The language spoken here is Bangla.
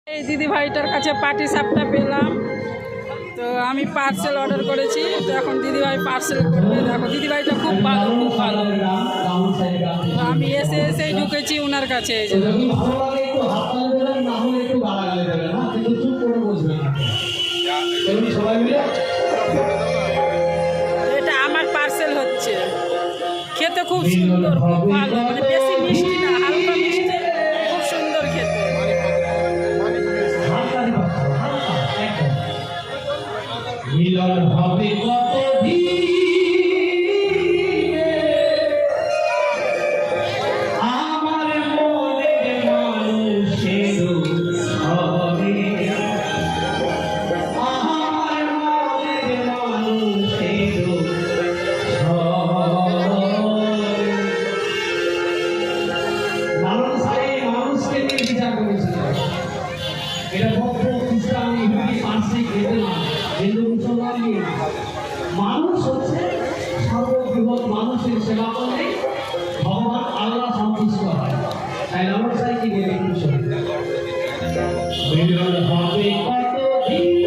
এই দিদি ভাইটার কাছে পাটি সাপটা পেলাম, তো আমি পার্সেল অর্ডার করেছি। তো এখন দিদিভাই পার্সেল করবে। দেখো দিদিভাইটা খুব ভালো, খুব ভালো। তো আমি এসেই ঢুকেছি ওনার কাছে। এই যে এটা আমার পার্সেল হচ্ছে। খেতে খুব সুন্দর, খুব ভালো, মানে বেশি মিষ্টি না, হালকা মিষ্টি, খুব সুন্দর খেতে। মিলন হবে কতদিন আমার মনের মানুষের হবে, আমার মনের মানুষের লালন সাহেব মানুষকে নিয়ে বিচার করেছিল। এটা বৌদ্ধ, খ্রিস্টান, ইহুদি, পার্সি, হিন্দু মুসলমান নিয়ে মানুষ হচ্ছে সর্ববৃহৎ। মানুষের সেবা করলে ভগবান আল্লাহ সন্তুষ্ট হয়। তাই লালন সাহেব কি বলে হবে কত দিনে